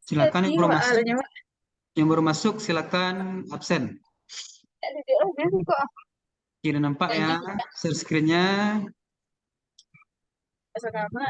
Silakan Jadi, Wak, alanya, Wak. yang baru masuk silakan absen. Kok Kira nampak ya share screen-nya. sama.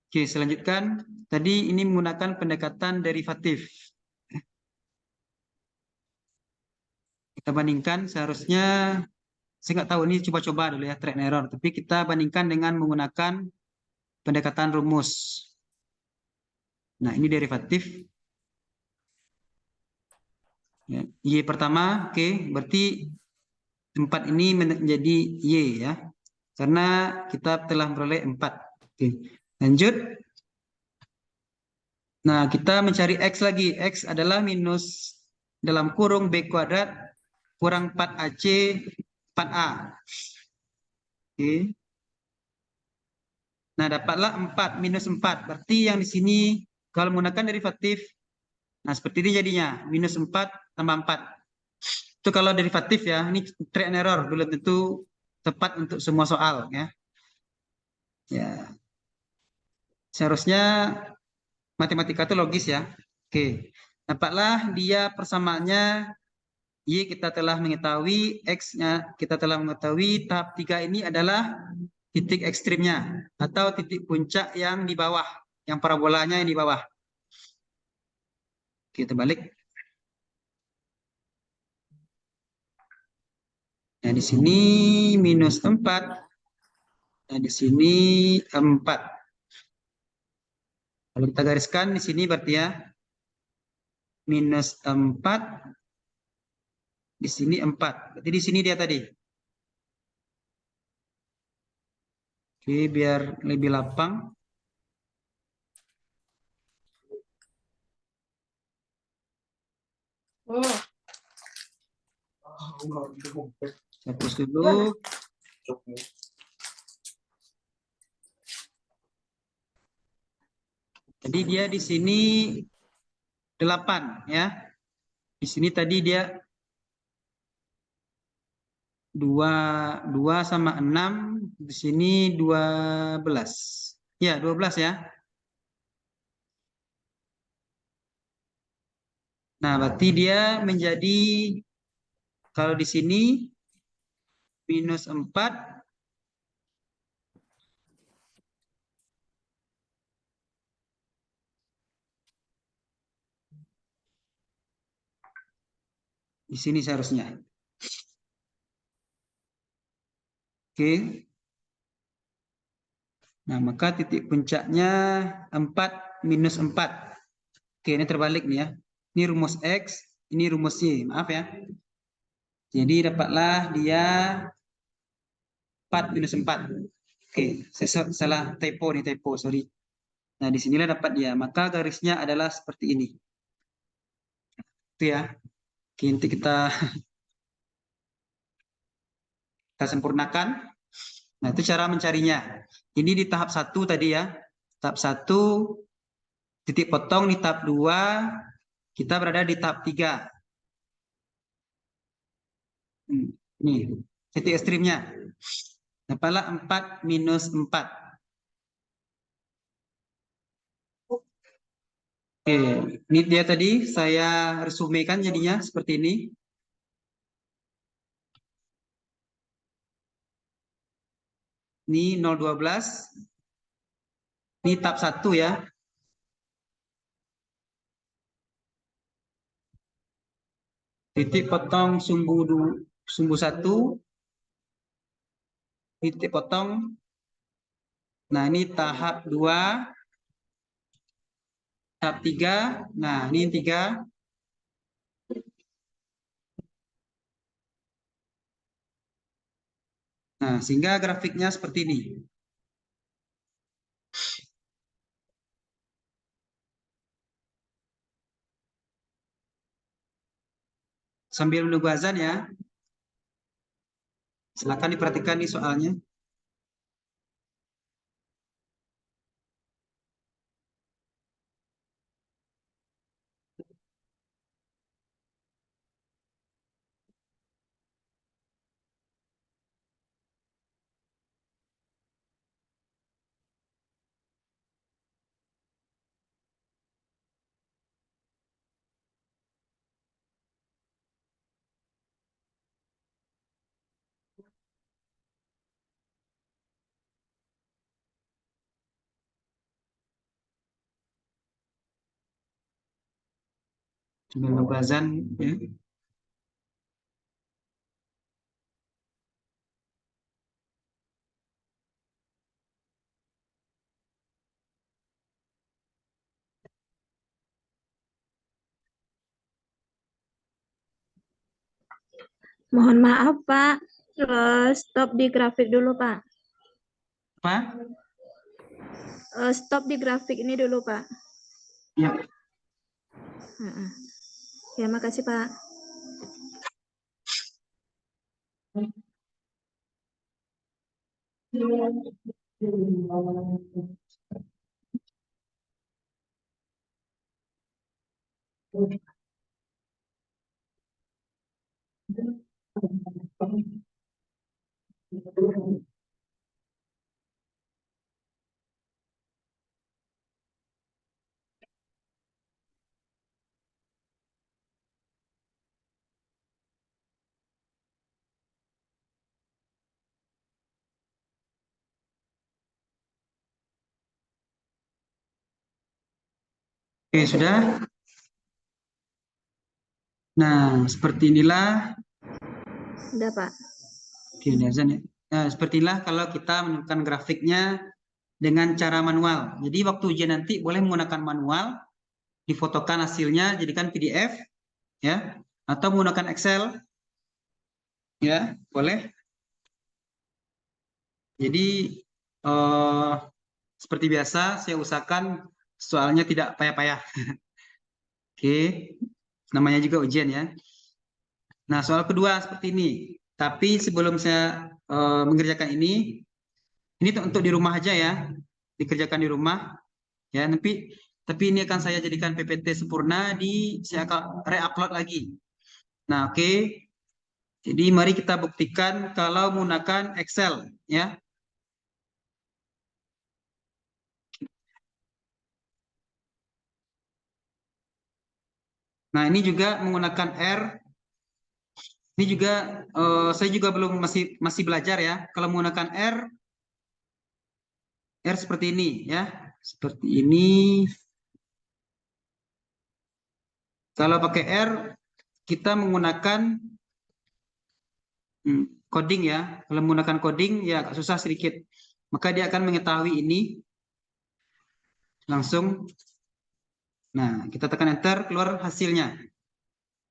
Oke, selanjutkan. Tadi ini menggunakan pendekatan derivatif. Kita bandingkan seharusnya, saya nggak tahu ini coba-coba dulu ya, try and error. Tapi kita bandingkan dengan menggunakan pendekatan rumus. Nah, ini derivatif. Ya. Y pertama, oke, berarti tempat ini menjadi Y ya. Karena kita telah memperoleh 4. Oke, lanjut. Nah, kita mencari X lagi. X adalah minus dalam kurung B kuadrat kurang 4AC 4A. Oke. Nah, dapatlah 4 minus 4. Berarti yang di sini kalau menggunakan derivatif, nah seperti ini jadinya. Minus 4 tambah 4. Itu kalau derivatif ya. Ini try and error. Belum tentu tepat untuk semua soal ya. Ya, seharusnya matematika itu logis ya. Oke. Dapatlah dia persamaannya Y kita telah mengetahui, X-nya kita telah mengetahui, tahap 3 ini adalah titik ekstrimnya atau titik puncak yang di bawah, yang parabolanya yang di bawah. Kita balik. Nah, di sini minus 4. Nah, di sini 4. Kalau kita gariskan di sini berarti ya minus 4, di sini 4. Berarti di sini dia tadi. Oke, biar lebih lapang. Oh, Hapus dulu. Jadi dia di sini 8 ya. Di sini tadi dia 2 sama 6, di sini 12. Ya, 12 ya. Nah, berarti dia menjadi kalau di sini minus 4, di sini seharusnya. Oke. Nah, maka titik puncaknya 4 minus 4. Oke, ini terbalik nih ya. Ini rumus X, ini rumus Y. Maaf ya. Jadi dapatlah dia 4 minus 4. Oke, saya salah typo nih, typo, sorry. Nah, disinilah dapat dia. Maka garisnya adalah seperti ini. Itu ya. Oke, nanti kita sempurnakan. Nah, itu cara mencarinya. Ini di tahap 1 tadi ya. Tahap 1 titik potong, di tahap 2 kita berada di tahap 3. Ini titik ekstrimnya. Dapatlah 4 minus 4. Oke, ini dia tadi saya resumekan jadinya seperti ini. Ini 012. Ini tahap 1 ya. Titik potong sumbu 1, titik potong. Nah, ini tahap 2, tahap 3. Nah, ini 3. Nah, sehingga grafiknya seperti ini. Sambil menunggu azan ya. Silakan diperhatikan nih soalnya. Pembebasan ya. Mohon maaf, Pak. Stop di grafik dulu, Pak. Apa? Stop di grafik ini dulu, Pak. Ya. Heeh. Ya, makasih, Pak. Oke, sudah. Nah, seperti inilah. Udah, Pak. Oke, Nazan ya. Nah, seperti inilah kalau kita menentukan grafiknya dengan cara manual. Jadi waktu ujian nanti boleh menggunakan manual, difotokan hasilnya, jadikan PDF, ya, atau menggunakan Excel, ya, boleh. Jadi eh, seperti biasa, saya usahakan soalnya tidak payah-payah. Oke, namanya juga ujian ya. Nah, soal kedua seperti ini. Tapi sebelum saya mengerjakan ini untuk di rumah aja ya, dikerjakan di rumah ya. Tapi ini akan saya jadikan PPT sempurna saya akan re-upload lagi. Nah, oke. Jadi mari kita buktikan kalau menggunakan Excel ya. Nah, ini juga menggunakan R. Ini juga saya juga belum masih belajar ya. Kalau menggunakan R seperti ini ya. Seperti ini. Kalau pakai R kita menggunakan coding ya. Kalau menggunakan coding ya agak susah sedikit. Maka dia akan mengetahui ini langsung. Nah, kita tekan enter, keluar hasilnya.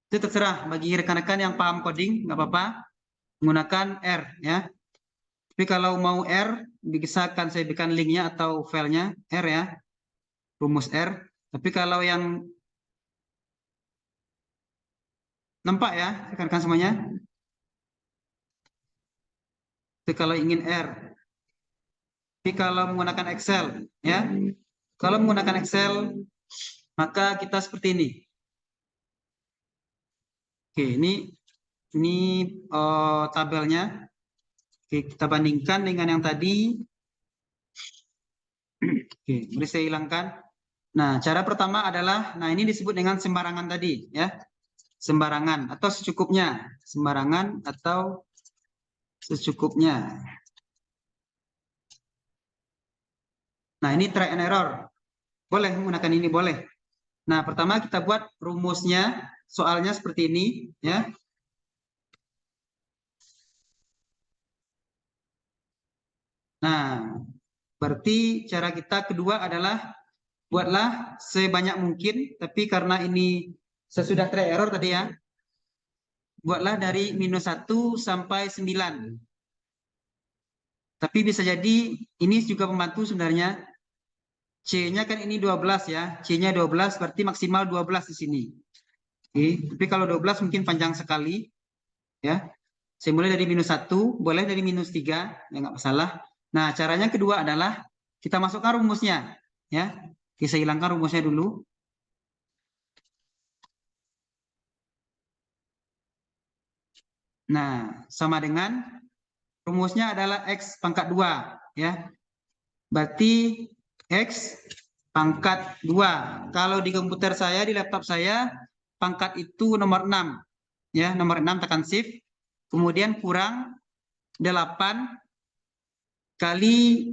Itu terserah bagi rekan-rekan yang paham coding, nggak apa-apa. Menggunakan R ya. Tapi kalau mau R, bisa akan saya berikan linknya atau filenya R ya. Rumus R. Tapi kalau yang nampak ya, rekan-rekan semuanya. Itu kalau ingin R. Tapi kalau menggunakan Excel ya. Kalau menggunakan Excel, maka kita seperti ini. Oke, ini tabelnya. Oke, kita bandingkan dengan yang tadi. Oke, mari saya hilangkan. Nah, cara pertama adalah, nah ini disebut dengan sembarangan tadi, ya. Sembarangan atau secukupnya. Sembarangan atau secukupnya. Nah, ini try and error. Boleh menggunakan ini, boleh. Nah, pertama kita buat rumusnya, soalnya seperti ini, ya. Nah, berarti cara kita kedua adalah buatlah sebanyak mungkin, tapi karena ini sesudah try error tadi ya, buatlah dari -1 sampai 9. Tapi bisa jadi ini juga membantu sebenarnya. C-nya kan ini 12 ya. C-nya 12 berarti maksimal 12 di sini. Oke, tapi kalau 12 mungkin panjang sekali ya. Saya mulai dari -1, boleh dari -3, ya nggak masalah. Nah, caranya kedua adalah kita masukkan rumusnya ya. Oke, saya hilangkan rumusnya dulu. Nah, sama dengan rumusnya adalah X pangkat 2 ya. Berarti X pangkat 2. Kalau di komputer saya, di laptop saya, pangkat itu nomor 6. Ya, nomor 6 tekan shift. Kemudian kurang 8 kali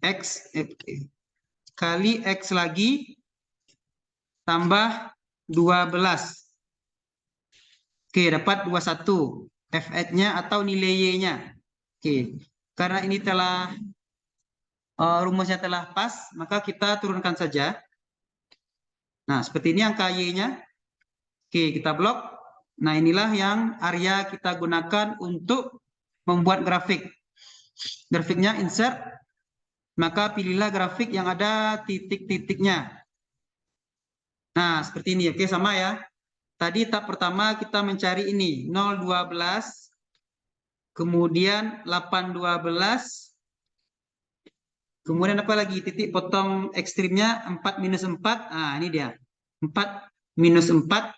X kali X lagi tambah 12. Oke, dapat 21. Fx-nya atau nilai Y-nya. Oke, karena ini telah rumusnya telah pas, maka kita turunkan saja. Nah, seperti ini angka Y-nya. Oke, kita blok. Nah, inilah yang area kita gunakan untuk membuat grafik. Grafiknya insert, maka pilihlah grafik yang ada titik-titiknya. Nah, seperti ini. Oke, sama ya. Tadi tahap pertama kita mencari ini 0,12, kemudian 8,12, kemudian apa lagi? Titik potong ekstrimnya 4 minus 4. Nah, ini dia. 4 minus 4.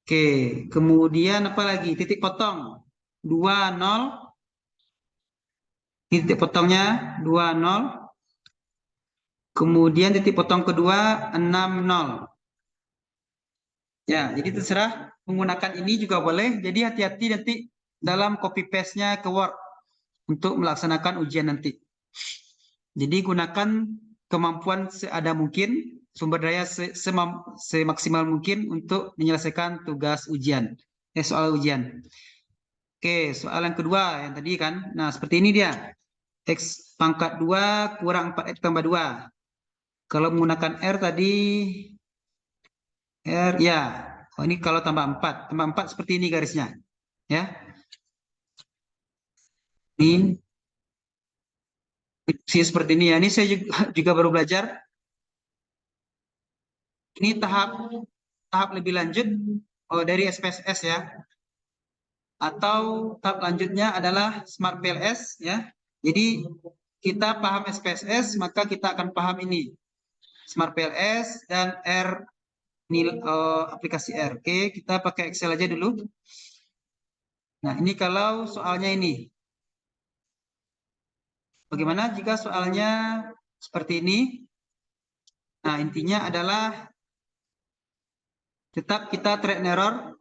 Oke, kemudian apa lagi? Titik potong 20. Titik potongnya 20. Kemudian titik potong kedua 60. Ya, jadi terserah menggunakan ini juga boleh. Jadi hati-hati nanti dalam copy paste-nya ke Word untuk melaksanakan ujian nanti. Jadi gunakan kemampuan seada mungkin, sumber daya semaksimal mungkin untuk menyelesaikan tugas ujian. Soal ujian. Oke, soal yang kedua yang tadi kan. Nah, seperti ini dia. X pangkat 2 kurang 4X tambah 2. Kalau menggunakan R tadi, R ya. Oh, ini kalau tambah 4. Tambah 4 seperti ini garisnya. Ya. Ini seperti ini ya. Ini saya juga baru belajar. Ini tahap lebih lanjut dari SPSS ya. Atau tahap lanjutnya adalah Smart PLS ya. Jadi kita paham SPSS, maka kita akan paham ini. Smart PLS dan aplikasi R. Oke, kita pakai Excel aja dulu. Nah, ini kalau soalnya ini. Bagaimana jika soalnya seperti ini? Nah, intinya adalah tetap kita try and error.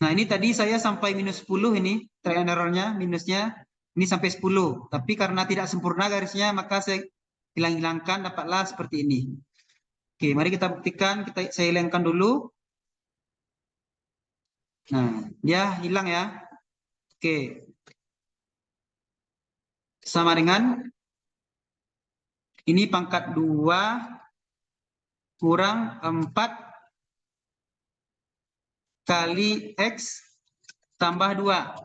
Nah, ini tadi saya sampai minus 10 ini, try and errornya, minusnya. Ini sampai 10. Tapi karena tidak sempurna garisnya, maka saya hilangkan, dapatlah seperti ini. Oke, mari kita buktikan. Saya hilangkan dulu. Nah, dia hilang ya. Oke. Sama dengan ini pangkat 2 kurang 4 kali X tambah 2.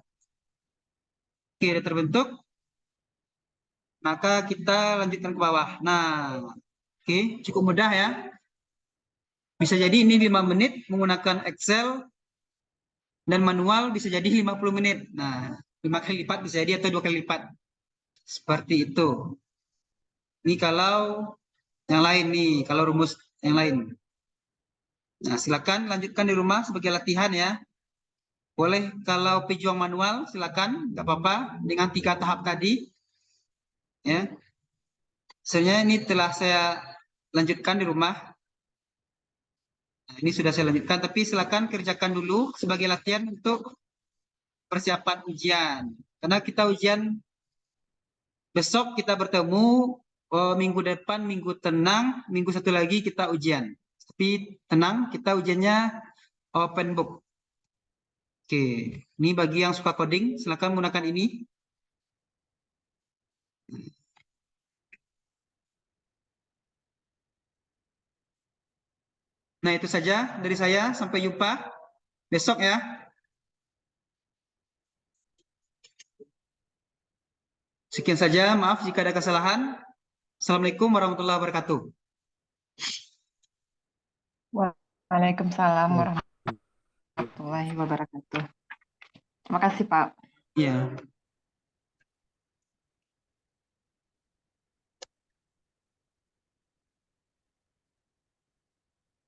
Oke, sudah terbentuk. Maka kita lanjutkan ke bawah. Nah, oke, cukup mudah ya. Bisa jadi ini 5 menit menggunakan Excel dan manual bisa jadi 50 menit. Nah, 5 kali lipat bisa jadi atau 2 kali lipat. Seperti itu. Ini kalau yang lain nih, kalau rumus yang lain. Nah, silakan lanjutkan di rumah sebagai latihan ya. Boleh kalau pejuang manual, silakan, nggak apa-apa dengan 3 tahap tadi. Ya, sebenarnya ini telah saya lanjutkan di rumah. Nah, ini sudah saya lanjutkan, tapi silakan kerjakan dulu sebagai latihan untuk persiapan ujian. Karena kita ujian besok kita bertemu, minggu depan minggu tenang, minggu satu lagi kita ujian. Tapi tenang, kita ujiannya open book. Oke, ini bagi yang suka coding, silakan menggunakan ini. Nah, itu saja dari saya. Sampai jumpa besok ya. Sekian saja, maaf jika ada kesalahan. Assalamualaikum warahmatullahi wabarakatuh. Waalaikumsalam warahmatullahi wabarakatuh. Terima kasih, Pak. Iya.